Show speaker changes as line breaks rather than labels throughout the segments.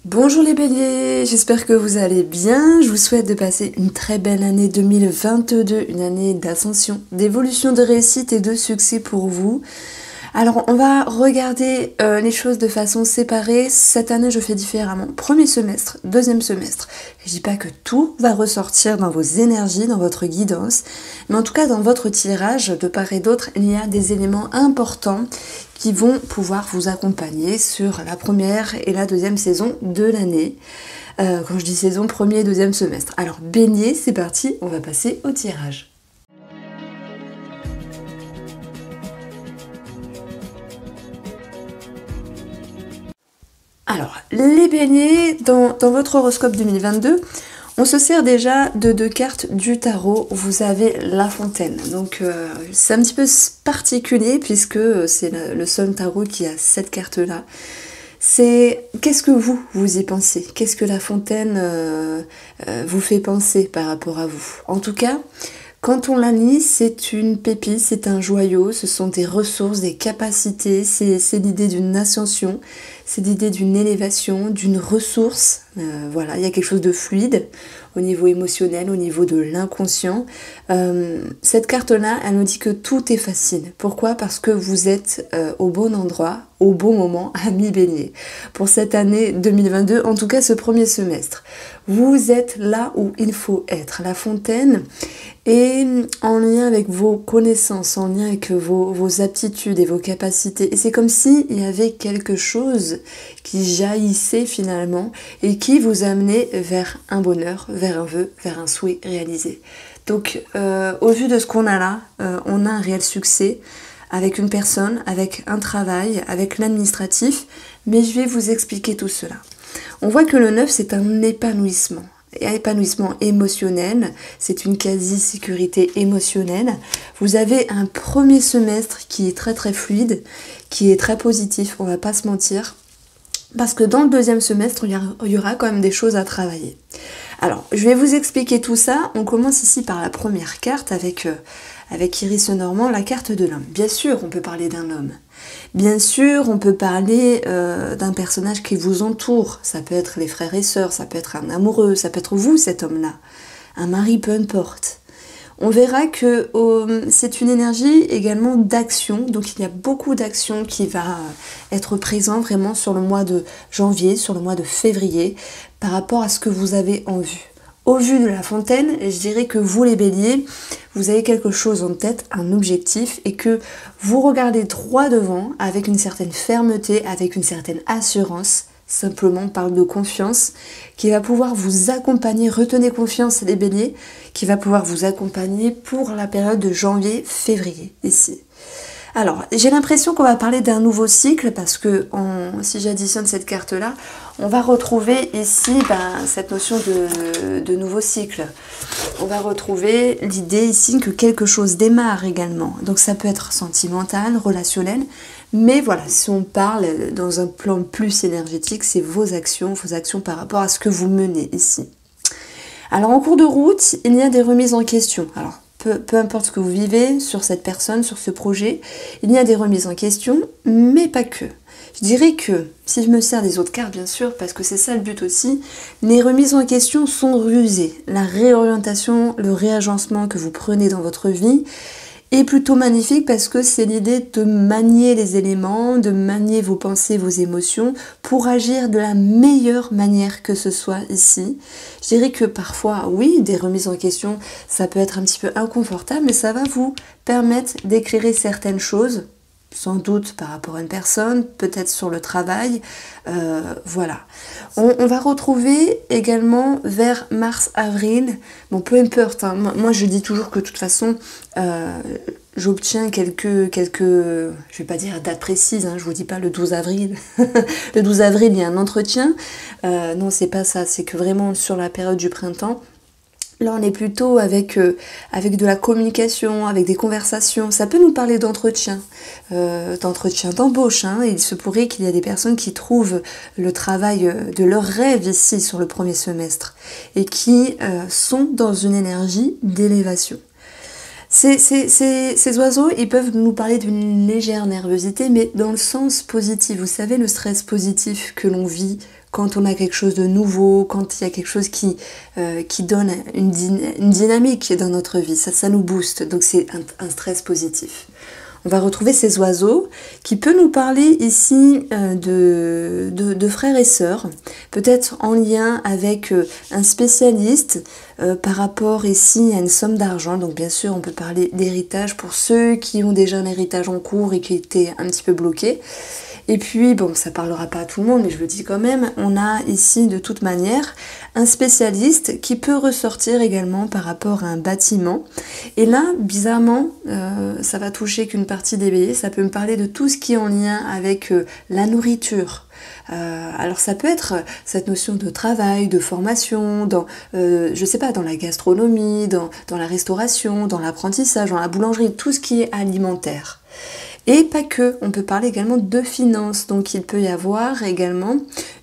Bonjour les béliers, j'espère que vous allez bien. Je vous souhaite de passer une très belle année 2022, une année d'ascension, d'évolution, de réussite et de succès pour vous. Alors on va regarder les choses de façon séparée. Cette année je fais différemment. Premier semestre, deuxième semestre. Je dis pas que tout va ressortir dans vos énergies, dans votre guidance, mais en tout cas dans votre tirage, de part et d'autre, il y a des éléments importants qui vont pouvoir vous accompagner sur la première et la deuxième saison de l'année. Quand je dis saison, premier et deuxième semestre. Alors Bélier, c'est parti, on va passer au tirage. Alors, les béliers, dans votre horoscope 2022, on se sert déjà de deux cartes du tarot. Vous avez la fontaine. Donc, c'est un petit peu particulier puisque c'est le seul tarot qui a cette carte-là. C'est qu'est-ce que vous y pensez? Qu'est-ce que la fontaine vous fait penser par rapport à vous? En tout cas, quand on la lit, c'est une pépite, c'est un joyau, ce sont des ressources, des capacités, c'est l'idée d'une ascension, c'est l'idée d'une élévation, d'une ressource. Voilà, il y a quelque chose de fluide au niveau émotionnel, au niveau de l'inconscient. Cette carte-là, elle nous dit que tout est facile. Pourquoi? Parce que vous êtes au bon endroit, au bon moment, ami Bélier. Pour cette année 2022, en tout cas ce premier semestre. Vous êtes là où il faut être. La fontaine est en lien avec vos connaissances, en lien avec vos aptitudes et vos capacités. Et c'est comme s'il y avait quelque chose qui jaillissait finalement et qui vous amenait vers un bonheur, vers un vœu, vers un souhait réalisé. Donc au vu de ce qu'on a là, on a un réel succès avec une personne, avec un travail, avec l'administratif, mais je vais vous expliquer tout cela. On voit que le 9, c'est un épanouissement émotionnel, c'est une quasi-sécurité émotionnelle. Vous avez un premier semestre qui est très très fluide, qui est très positif, on va pas se mentir, parce que dans le deuxième semestre, il y aura quand même des choses à travailler. Alors, je vais vous expliquer tout ça. On commence ici par la première carte avec Iris Normand, la carte de l'homme. Bien sûr, on peut parler d'un homme. Bien sûr, on peut parler d'un personnage qui vous entoure. Ça peut être les frères et sœurs, ça peut être un amoureux, ça peut être vous, cet homme-là. Un mari, peu importe. On verra que c'est une énergie également d'action. Donc il y a beaucoup d'action qui va être présent vraiment sur le mois de janvier, sur le mois de février, par rapport à ce que vous avez en vue. Au vu de la fontaine, je dirais que vous les béliers, vous avez quelque chose en tête, un objectif, et que vous regardez droit devant avec une certaine fermeté, avec une certaine assurance. Simplement, on parle de confiance qui va pouvoir vous accompagner, retenez confiance les béliers, qui va pouvoir vous accompagner pour la période de janvier-février ici. Alors, j'ai l'impression qu'on va parler d'un nouveau cycle parce que si j'additionne cette carte-là, on va retrouver ici cette notion de nouveau cycle. On va retrouver l'idée ici que quelque chose démarre également. Donc ça peut être sentimental, relationnel, mais voilà, si on parle dans un plan plus énergétique, c'est vos actions par rapport à ce que vous menez ici. Alors en cours de route, il y a des remises en question. Alors, peu importe ce que vous vivez sur cette personne, sur ce projet, il y a des remises en question, mais pas que. Je dirais que, si je me sers des autres cartes bien sûr, parce que c'est ça le but aussi, les remises en question sont rusées. La réorientation, le réagencement que vous prenez dans votre vie est plutôt magnifique parce que c'est l'idée de manier les éléments, de manier vos pensées, vos émotions pour agir de la meilleure manière que ce soit ici. Je dirais que parfois, oui, des remises en question, ça peut être un petit peu inconfortable, mais ça va vous permettre d'éclairer certaines choses, sans doute par rapport à une personne, peut-être sur le travail, voilà. On va retrouver également vers mars-avril, bon peu importe, hein, moi je dis toujours que de toute façon, j'obtiens quelques, je vais pas dire date précise, hein, je vous dis pas le 12 avril, le 12 avril il y a un entretien, non c'est pas ça, c'est que vraiment sur la période du printemps, là, on est plutôt avec de la communication, avec des conversations. Ça peut nous parler d'entretien, d'embauche. Hein. Il se pourrait qu'il y ait des personnes qui trouvent le travail de leur rêve ici sur le premier semestre et qui sont dans une énergie d'élévation. Ces oiseaux, ils peuvent nous parler d'une légère nervosité, mais dans le sens positif. Vous savez, le stress positif que l'on vit quand on a quelque chose de nouveau, quand il y a quelque chose qui donne une dynamique dans notre vie. Ça nous booste, donc c'est un stress positif. On va retrouver ces oiseaux qui peut nous parler ici de frères et sœurs, peut-être en lien avec un spécialiste par rapport ici à une somme d'argent. Donc bien sûr, on peut parler d'héritage pour ceux qui ont déjà un héritage en cours et qui étaient un petit peu bloqués. Et puis, bon, ça parlera pas à tout le monde, mais je le dis quand même, on a ici de toute manière un spécialiste qui peut ressortir également par rapport à un bâtiment. Et là, bizarrement, ça va toucher qu'une partie des béliers, ça peut me parler de tout ce qui est en lien avec la nourriture. Alors ça peut être cette notion de travail, de formation, dans, je sais pas, dans la gastronomie, dans la restauration, dans l'apprentissage, dans la boulangerie, tout ce qui est alimentaire. Et pas que, on peut parler également de finances, donc il peut y avoir également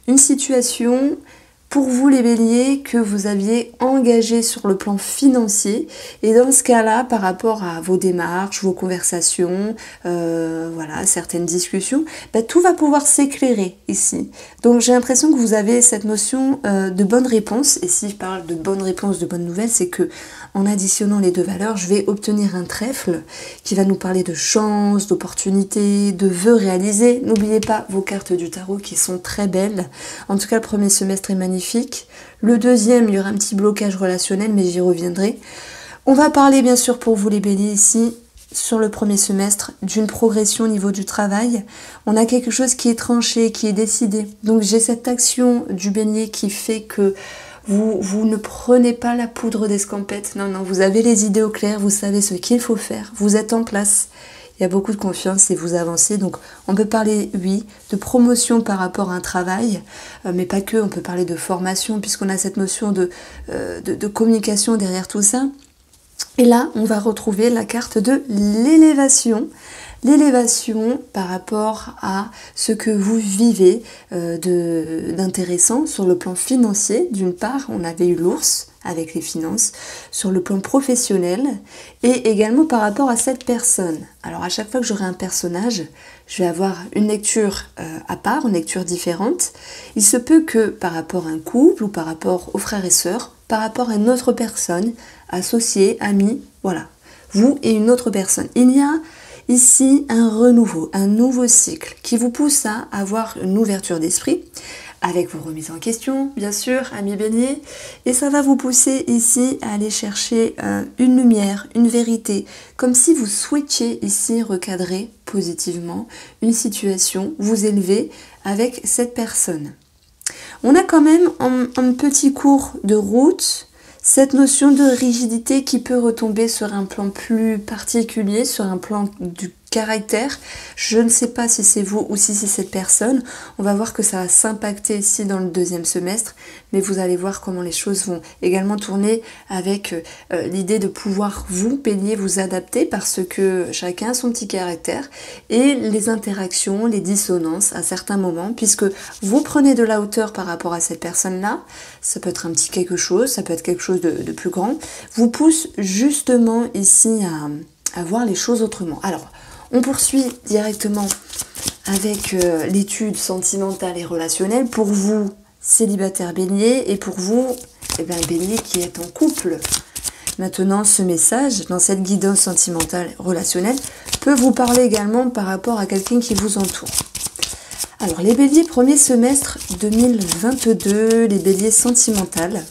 une situation pour vous les béliers que vous aviez engagé sur le plan financier, et dans ce cas-là, par rapport à vos démarches, vos conversations, voilà, certaines discussions, tout va pouvoir s'éclairer ici. Donc j'ai l'impression que vous avez cette notion de bonne réponse, et si je parle de bonne réponse, de bonne nouvelle, c'est que en additionnant les deux valeurs, je vais obtenir un trèfle qui va nous parler de chance, d'opportunités, de vœux réalisés. N'oubliez pas vos cartes du tarot qui sont très belles. En tout cas, le premier semestre est magnifique. Le deuxième, il y aura un petit blocage relationnel, mais j'y reviendrai. On va parler bien sûr pour vous les béliers ici, sur le premier semestre, d'une progression au niveau du travail. On a quelque chose qui est tranché, qui est décidé. Donc j'ai cette action du bélier qui fait que vous ne prenez pas la poudre d'escampette, non, vous avez les idées au clair, vous savez ce qu'il faut faire, vous êtes en place, il y a beaucoup de confiance et vous avancez. Donc on peut parler, oui, de promotion par rapport à un travail, mais pas que, on peut parler de formation, puisqu'on a cette notion de communication derrière tout ça. Et là, on va retrouver la carte de l'élévation. L'élévation par rapport à ce que vous vivez d'intéressant sur le plan financier. D'une part, on avait eu l'ours avec les finances, sur le plan professionnel, et également par rapport à cette personne. Alors à chaque fois que j'aurai un personnage, je vais avoir une lecture à part, une lecture différente. Il se peut que par rapport à un couple ou par rapport aux frères et sœurs, par rapport à une autre personne, associé, ami, voilà, vous et une autre personne. Il y a ici un renouveau, un nouveau cycle qui vous pousse à avoir une ouverture d'esprit, avec vos remises en question, bien sûr, amis béliers, et ça va vous pousser ici à aller chercher une lumière, une vérité, comme si vous souhaitiez ici recadrer positivement une situation, vous élever avec cette personne. On a quand même en petit cours de route cette notion de rigidité qui peut retomber sur un plan plus particulier, sur un plan du caractère. Je ne sais pas si c'est vous ou si c'est cette personne. On va voir que ça va s'impacter ici dans le deuxième semestre, mais vous allez voir comment les choses vont également tourner avec l'idée de pouvoir vous, bélier, vous adapter parce que chacun a son petit caractère et les interactions, les dissonances à certains moments, puisque vous prenez de la hauteur par rapport à cette personne-là, ça peut être un petit quelque chose, ça peut être quelque chose de plus grand, vous pousse justement ici à voir les choses autrement. Alors, on poursuit directement avec l'étude sentimentale et relationnelle pour vous, célibataire bélier, et pour vous, bélier qui est en couple. Maintenant, ce message, dans cette guidance sentimentale relationnelle, peut vous parler également par rapport à quelqu'un qui vous entoure. Alors, les béliers, premier semestre 2022, les béliers sentimentales.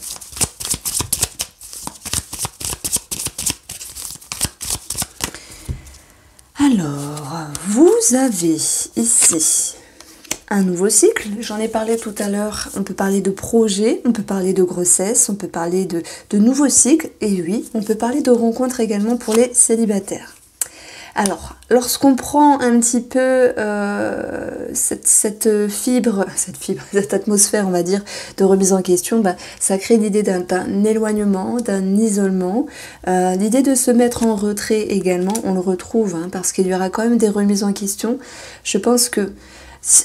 Alors, vous avez ici un nouveau cycle, j'en ai parlé tout à l'heure, on peut parler de projet, on peut parler de grossesse, on peut parler de nouveaux cycles, et oui, on peut parler de rencontres également pour les célibataires. Alors, lorsqu'on prend un petit peu cette atmosphère, on va dire, de remise en question, ça crée l'idée d'un éloignement, d'un isolement. L'idée de se mettre en retrait également, on le retrouve, parce qu'il y aura quand même des remises en question. Je pense que,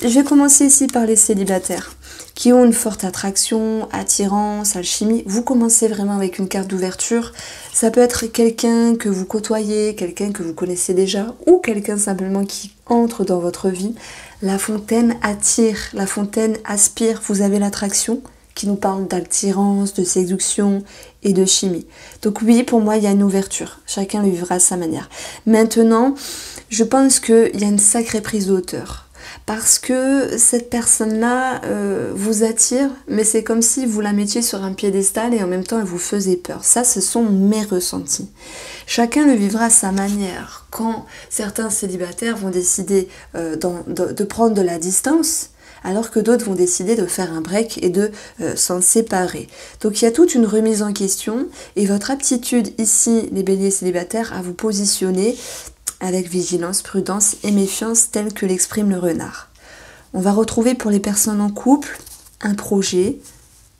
je vais commencer ici par les célibataires, qui ont une forte attraction, attirance, alchimie. Vous commencez vraiment avec une carte d'ouverture. Ça peut être quelqu'un que vous côtoyez, quelqu'un que vous connaissez déjà, ou quelqu'un simplement qui entre dans votre vie. La fontaine attire, la fontaine aspire. Vous avez l'attraction qui nous parle d'attirance, de séduction et de chimie. Donc oui, pour moi, il y a une ouverture. Chacun le vivra à sa manière. Maintenant, je pense qu'il y a une sacrée prise de hauteur. Parce que cette personne-là vous attire, mais c'est comme si vous la mettiez sur un piédestal et en même temps elle vous faisait peur. Ça, ce sont mes ressentis. Chacun le vivra à sa manière. Quand certains célibataires vont décider de prendre de la distance, alors que d'autres vont décider de faire un break et de s'en séparer. Donc il y a toute une remise en question et votre aptitude ici, les béliers célibataires, à vous positionner avec vigilance, prudence et méfiance tel que l'exprime le renard. On va retrouver pour les personnes en couple un projet,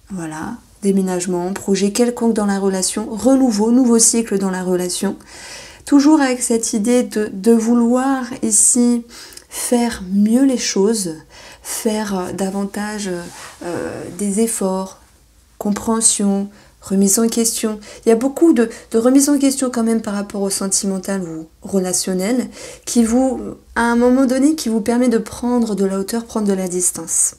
voilà, déménagement, projet quelconque dans la relation, renouveau, nouveau cycle dans la relation, toujours avec cette idée de vouloir ici faire mieux les choses, faire davantage des efforts, compréhension, remise en question. Il y a beaucoup de remise en question quand même par rapport au sentimental ou relationnel qui vous, à un moment donné, qui vous permet de prendre de la hauteur, prendre de la distance.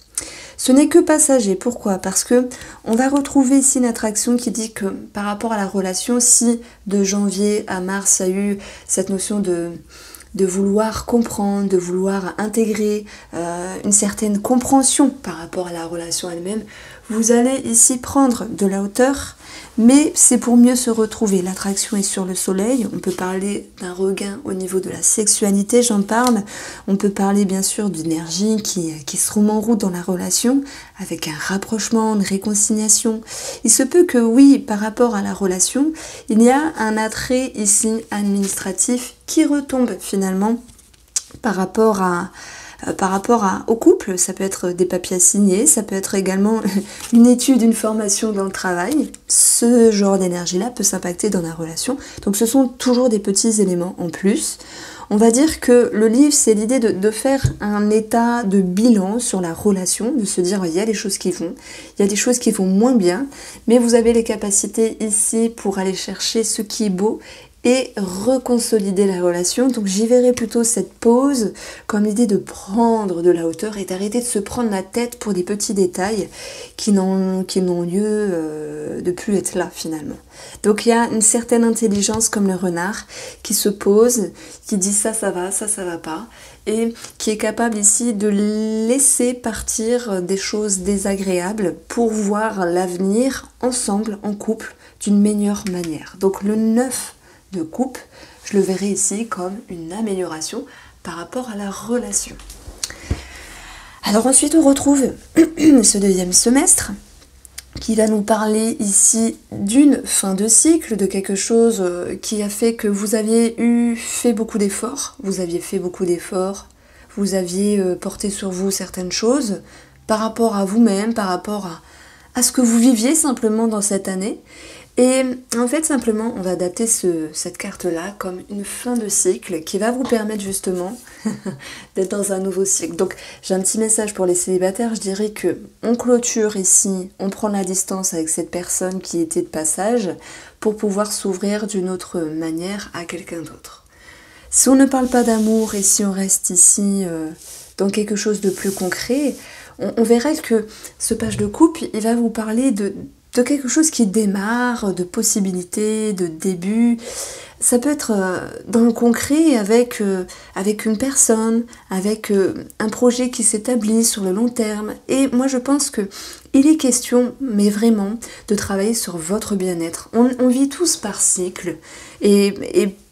Ce n'est que passager. Pourquoi? Parce que on va retrouver ici une attraction qui dit que par rapport à la relation, si de janvier à mars, il y a eu cette notion de vouloir comprendre, de vouloir intégrer une certaine compréhension par rapport à la relation elle-même, vous allez ici prendre de la hauteur, mais c'est pour mieux se retrouver. L'attraction est sur le soleil, on peut parler d'un regain au niveau de la sexualité, j'en parle. On peut parler bien sûr d'énergie qui se remet en route dans la relation, avec un rapprochement, une réconciliation. Il se peut que oui, par rapport à la relation, il y a un attrait ici administratif qui retombe finalement par rapport au couple. Ça peut être des papiers à signer, ça peut être également une étude, une formation dans le travail. Ce genre d'énergie-là peut s'impacter dans la relation. Donc ce sont toujours des petits éléments en plus. On va dire que le livre, c'est l'idée de faire un état de bilan sur la relation, de se dire il y a des choses qui vont, il y a des choses qui vont moins bien, mais vous avez les capacités ici pour aller chercher ce qui est beau et reconsolider la relation. Donc j'y verrai plutôt cette pause comme l'idée de prendre de la hauteur et d'arrêter de se prendre la tête pour des petits détails qui n'ont lieu de plus être là finalement. Donc il y a une certaine intelligence comme le renard qui se pose, qui dit ça va pas, et qui est capable ici de laisser partir des choses désagréables pour voir l'avenir ensemble, en couple, d'une meilleure manière. Donc le 9 de coupe, je le verrai ici comme une amélioration par rapport à la relation. Alors ensuite on retrouve ce deuxième semestre qui va nous parler ici d'une fin de cycle, de quelque chose qui a fait que vous aviez fait beaucoup d'efforts, vous aviez porté sur vous certaines choses par rapport à vous-même, par rapport à ce que vous viviez simplement dans cette année. Et en fait, simplement, on va adapter cette carte-là comme une fin de cycle qui va vous permettre justement d'être dans un nouveau cycle. Donc, j'ai un petit message pour les célibataires. Je dirais que on clôture ici, on prend la distance avec cette personne qui était de passage pour pouvoir s'ouvrir d'une autre manière à quelqu'un d'autre. Si on ne parle pas d'amour et si on reste ici dans quelque chose de plus concret, on verra que ce page de coupe, il va vous parler de quelque chose qui démarre, de possibilités, de début. Ça peut être dans le concret avec une personne, avec un projet qui s'établit sur le long terme. Et moi je pense que il est question, mais vraiment, de travailler sur votre bien-être. On vit tous par cycle. Et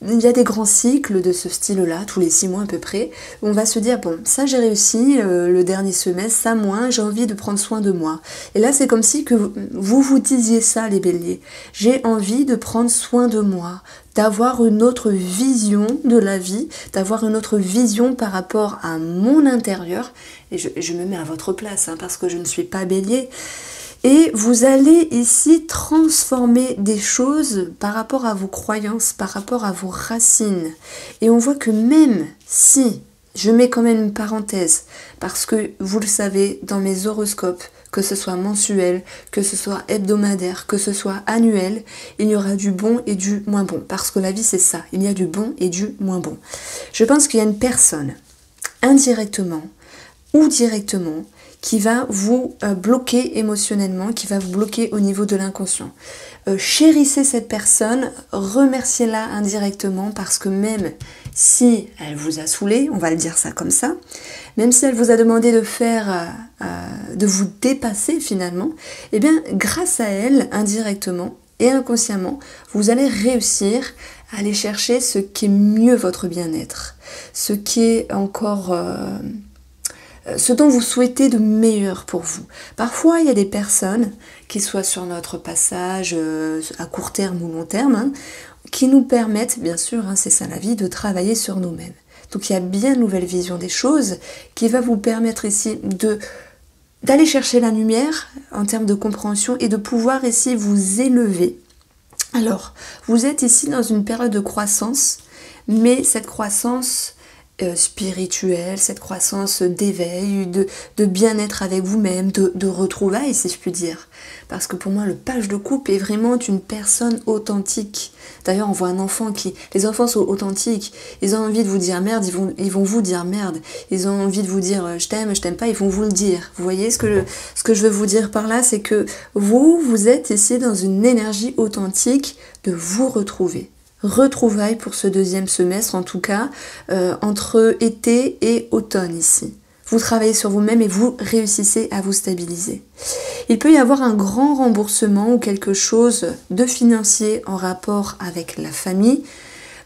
il y a des grands cycles de ce style-là, tous les 6 mois à peu près, où on va se dire, bon, ça j'ai réussi, le dernier semestre, ça moins, j'ai envie de prendre soin de moi. Et là, c'est comme si que vous disiez ça, les béliers. J'ai envie de prendre soin de moi, d'avoir une autre vision de la vie, d'avoir une autre vision par rapport à mon intérieur. Et je me mets à votre place, hein, parce que je ne suis pas bélier. Et vous allez ici transformer des choses par rapport à vos croyances, par rapport à vos racines. Et on voit que même si, je mets quand même une parenthèse, parce que vous le savez, dans mes horoscopes, que ce soit mensuel, que ce soit hebdomadaire, que ce soit annuel, il y aura du bon et du moins bon. Parce que la vie c'est ça, il y a du bon et du moins bon. Je pense qu'il y a une personne, indirectement, ou directement, qui va vous bloquer émotionnellement, qui va vous bloquer au niveau de l'inconscient. Chérissez cette personne, remerciez-la indirectement parce que même si elle vous a saoulé, on va le dire ça comme ça, même si elle vous a demandé de faire, de vous dépasser finalement, eh bien grâce à elle, indirectement et inconsciemment, vous allez réussir à aller chercher ce qui est mieux votre bien-être, ce qui est encore... ce dont vous souhaitez de meilleur pour vous. Parfois, il y a des personnes, qui soient sur notre passage à court terme ou long terme, qui nous permettent, bien sûr, c'est ça la vie, de travailler sur nous-mêmes. Donc il y a bien une nouvelle vision des choses qui va vous permettre ici d'aller chercher la lumière en termes de compréhension et de pouvoir ici vous élever. Alors, vous êtes ici dans une période de croissance, mais cette croissance spirituelle, cette croissance d'éveil, de bien-être avec vous-même, de retrouvailles si je puis dire. Parce que pour moi le page de coupe est vraiment une personne authentique. D'ailleurs on voit un enfant les enfants sont authentiques, ils ont envie de vous dire merde, ils vont vous dire merde, ils ont envie de vous dire je t'aime pas, ils vont vous le dire. Vous voyez ce que je veux vous dire par là, c'est que vous êtes ici dans une énergie authentique de vous retrouver. Retrouvailles pour ce deuxième semestre, en tout cas, entre été et automne ici. Vous travaillez sur vous-même et vous réussissez à vous stabiliser. Il peut y avoir un grand remboursement ou quelque chose de financier en rapport avec la famille.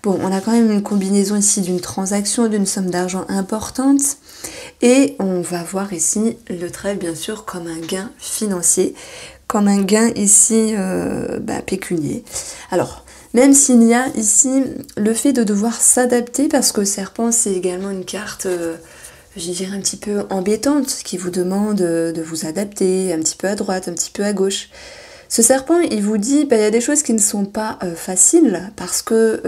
Bon, on a quand même une combinaison ici d'une transaction, d'une somme d'argent importante. Et on va voir ici le trèfle, bien sûr, comme un gain financier, comme un gain ici pécunier. Alors, même s'il y a ici le fait de devoir s'adapter, parce que serpent c'est également une carte, je dirais un petit peu embêtante, qui vous demande de vous adapter un petit peu à droite, un petit peu à gauche. Ce serpent, il vous dit, il y a des choses qui ne sont pas faciles, parce que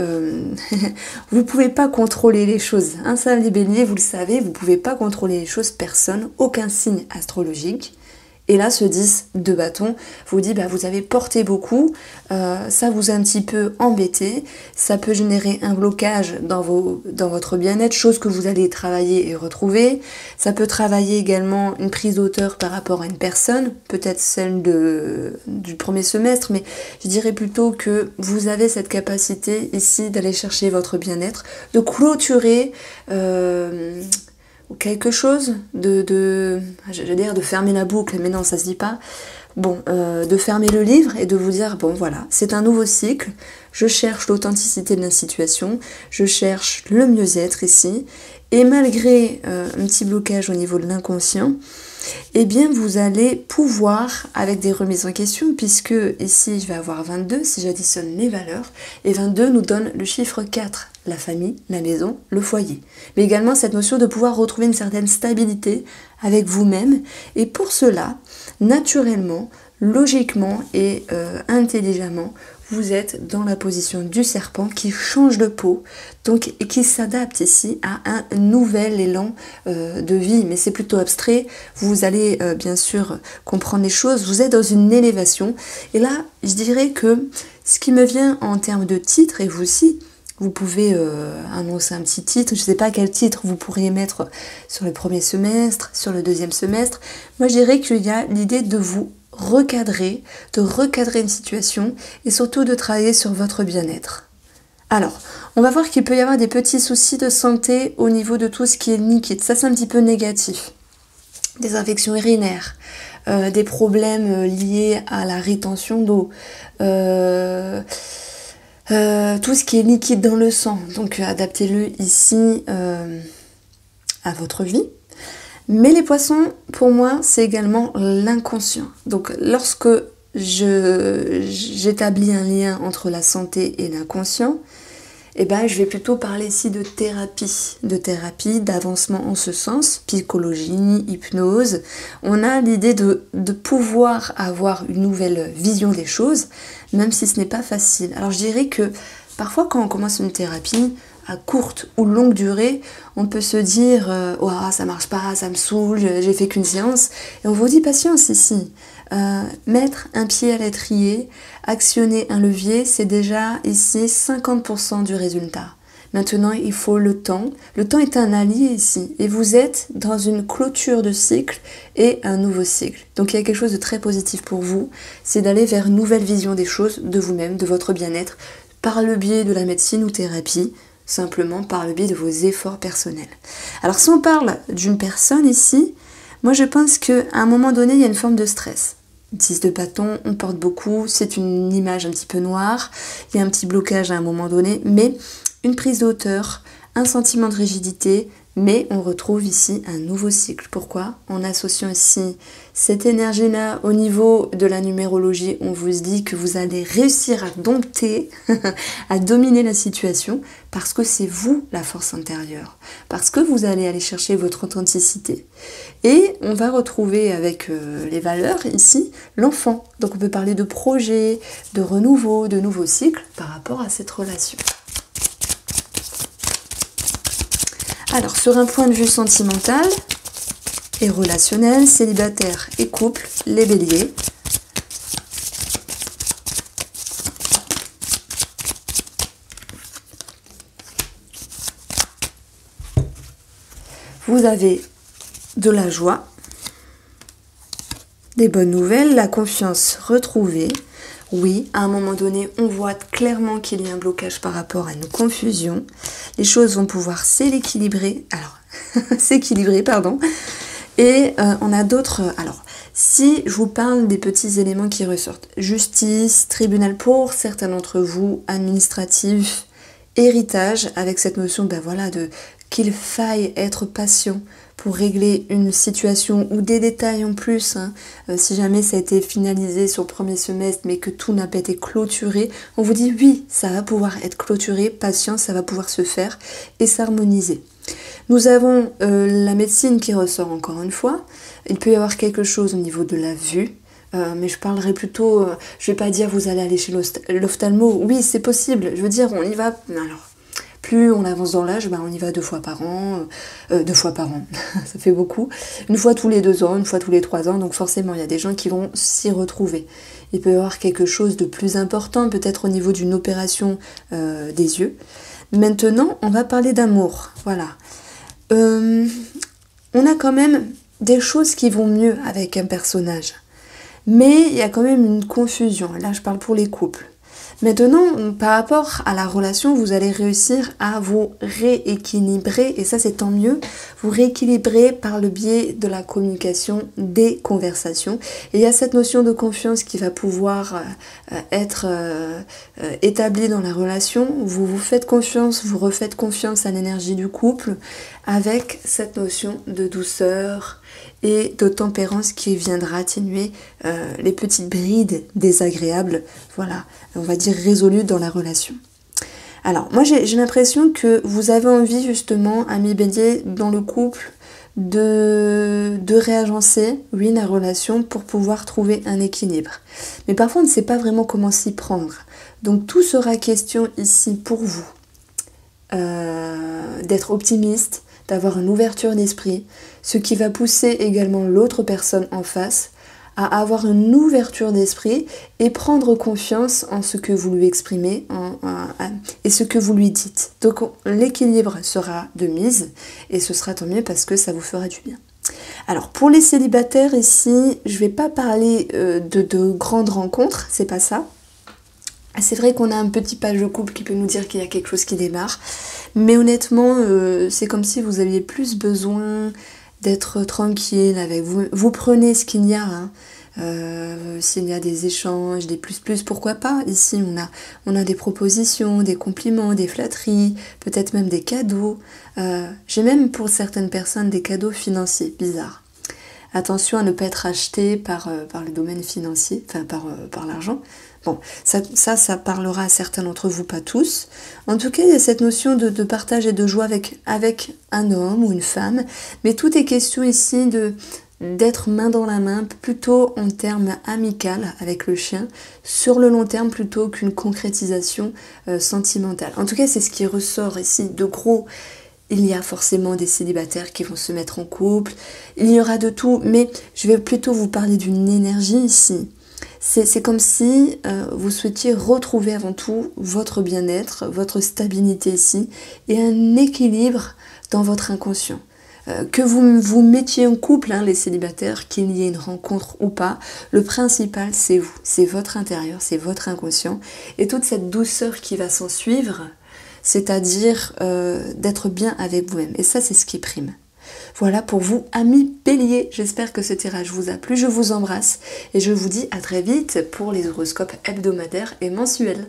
vous ne pouvez pas contrôler les choses. Ça, les béliers, vous le savez, vous ne pouvez pas contrôler les choses, personne, aucun signe astrologique. Et là, ce 10 de bâton vous dit, vous avez porté beaucoup, ça vous a un petit peu embêté, ça peut générer un blocage dans votre bien-être, chose que vous allez travailler et retrouver. Ça peut travailler également une prise d'auteur par rapport à une personne, peut-être celle du premier semestre, mais je dirais plutôt que vous avez cette capacité ici d'aller chercher votre bien-être, de clôturer... quelque chose j'allais dire de fermer la boucle, mais non, ça se dit pas. Bon, de fermer le livre et de vous dire, bon voilà, c'est un nouveau cycle, je cherche l'authenticité de la situation, je cherche le mieux-être ici, et malgré un petit blocage au niveau de l'inconscient, eh bien vous allez pouvoir, avec des remises en question, puisque ici je vais avoir 22, si j'additionne les valeurs, et 22 nous donne le chiffre 4, la famille, la maison, le foyer. Mais également cette notion de pouvoir retrouver une certaine stabilité avec vous-même, et pour cela, naturellement, logiquement et intelligemment, vous êtes dans la position du serpent qui change de peau, donc et qui s'adapte ici à un nouvel élan de vie. Mais c'est plutôt abstrait, vous allez bien sûr comprendre les choses, vous êtes dans une élévation. Et là, je dirais que ce qui me vient en termes de titre, et vous aussi, vous pouvez annoncer un petit titre, je ne sais pas quel titre vous pourriez mettre sur le premier semestre, sur le deuxième semestre. Moi, je dirais qu'il y a l'idée de vous recadrer, de recadrer une situation et surtout de travailler sur votre bien-être. Alors, on va voir qu'il peut y avoir des petits soucis de santé au niveau de tout ce qui est liquide. Ça, c'est un petit peu négatif. Des infections urinaires, des problèmes liés à la rétention d'eau, tout ce qui est liquide dans le sang. Donc, adaptez-le ici à votre vie. Mais les poissons, pour moi, c'est également l'inconscient. Donc, lorsque j'établis un lien entre la santé et l'inconscient, je vais plutôt parler ici de thérapie, d'avancement en ce sens, psychologie, hypnose. On a l'idée de pouvoir avoir une nouvelle vision des choses, même si ce n'est pas facile. Alors, je dirais que parfois, quand on commence une thérapie, à courte ou longue durée, on peut se dire oh, ça marche pas, ça me saoule, j'ai fait qu'une séance. Et on vous dit patience ici. Mettre un pied à l'étrier, actionner un levier, c'est déjà ici 50% du résultat. Maintenant, il faut le temps. Le temps est un allié ici. Et vous êtes dans une clôture de cycle et un nouveau cycle. Donc il y a quelque chose de très positif pour vous. C'est d'aller vers une nouvelle vision des choses, de vous-même, de votre bien-être, par le biais de la médecine ou thérapie, simplement par le biais de vos efforts personnels. Alors si on parle d'une personne ici, moi je pense qu'à un moment donné, il y a une forme de stress. Une 6 de bâton, on porte beaucoup, c'est une image un petit peu noire, il y a un petit blocage à un moment donné, mais une prise de hauteur, un sentiment de rigidité, mais on retrouve ici un nouveau cycle. Pourquoi? En associant ici cette énergie-là au niveau de la numérologie, on vous dit que vous allez réussir à dompter, à dominer la situation, parce que c'est vous la force intérieure, parce que vous allez aller chercher votre authenticité. Et on va retrouver avec les valeurs ici, l'enfant. Donc on peut parler de projet, de renouveau, de nouveau cycle par rapport à cette relation. Alors, sur un point de vue sentimental et relationnel, célibataire et couple, les béliers. Vous avez de la joie, des bonnes nouvelles, la confiance retrouvée. Oui, à un moment donné, on voit clairement qu'il y a un blocage par rapport à nos confusions. Les choses vont pouvoir s'équilibrer. Alors, s'équilibrer, pardon. Et on a d'autres... Alors, si je vous parle des petits éléments qui ressortent. Justice, tribunal pour certains d'entre vous, administratif, héritage, avec cette notion, ben voilà, de qu'il faille être patient pour régler une situation ou des détails en plus, hein. Si jamais ça a été finalisé sur le premier semestre mais que tout n'a pas été clôturé, on vous dit oui, ça va pouvoir être clôturé, patience, ça va pouvoir se faire et s'harmoniser. Nous avons la médecine qui ressort encore une fois. Il peut y avoir quelque chose au niveau de la vue, mais je parlerai plutôt, je vais pas dire vous allez aller chez l'ophtalmo, oui c'est possible, je veux dire on y va, alors plus on avance dans l'âge, ben on y va 2 fois par an, ça fait beaucoup, une fois tous les 2 ans, une fois tous les 3 ans, donc forcément il y a des gens qui vont s'y retrouver. Il peut y avoir quelque chose de plus important, peut-être au niveau d'une opération des yeux. Maintenant, on va parler d'amour, voilà. On a quand même des choses qui vont mieux avec un personnage, mais il y a quand même une confusion, là je parle pour les couples. Maintenant, par rapport à la relation, vous allez réussir à vous rééquilibrer, et ça c'est tant mieux, vous rééquilibrer par le biais de la communication, des conversations. Et il y a cette notion de confiance qui va pouvoir être établie dans la relation. Vous vous faites confiance, vous refaites confiance à l'énergie du couple, avec cette notion de douceur et de tempérance qui viendra atténuer les petites brides désagréables, voilà, on va dire résolues dans la relation. Alors, moi j'ai l'impression que vous avez envie justement, amis béliers, dans le couple, de réagencer, oui, la relation pour pouvoir trouver un équilibre. Mais parfois on ne sait pas vraiment comment s'y prendre. Donc tout sera question ici pour vous d'être optimiste, d'avoir une ouverture d'esprit, ce qui va pousser également l'autre personne en face à avoir une ouverture d'esprit et prendre confiance en ce que vous lui exprimez et ce que vous lui dites. Donc l'équilibre sera de mise et ce sera tant mieux parce que ça vous fera du bien. Alors pour les célibataires ici, je ne vais pas parler de grandes rencontres, c'est pas ça. C'est vrai qu'on a un petit page de couple qui peut nous dire qu'il y a quelque chose qui démarre, mais honnêtement, c'est comme si vous aviez plus besoin d'être tranquille avec vous. Vous prenez ce qu'il y a, hein. S'il y a des échanges, des plus, pourquoi pas. Ici, on a des propositions, des compliments, des flatteries, peut-être même des cadeaux. J'ai même pour certaines personnes des cadeaux financiers, bizarres. Attention à ne pas être acheté par le domaine financier, enfin par l'argent. Bon, ça parlera à certains d'entre vous, pas tous. En tout cas, il y a cette notion de partage et de joie avec un homme ou une femme. Mais tout est question ici d'être main dans la main, plutôt en termes amical avec le chien, sur le long terme plutôt qu'une concrétisation sentimentale. En tout cas, c'est ce qui ressort ici de gros. Il y a forcément des célibataires qui vont se mettre en couple, il y aura de tout, mais je vais plutôt vous parler d'une énergie ici. C'est comme si vous souhaitiez retrouver avant tout votre bien-être, votre stabilité ici, et un équilibre dans votre inconscient. Que vous vous mettiez en couple, hein, les célibataires, qu'il y ait une rencontre ou pas, le principal c'est vous, c'est votre intérieur, c'est votre inconscient, et toute cette douceur qui va s'en suivre, c'est-à-dire d'être bien avec vous-même. Et ça, c'est ce qui prime. Voilà pour vous, amis Bélier. J'espère que ce tirage vous a plu. Je vous embrasse et je vous dis à très vite pour les horoscopes hebdomadaires et mensuels.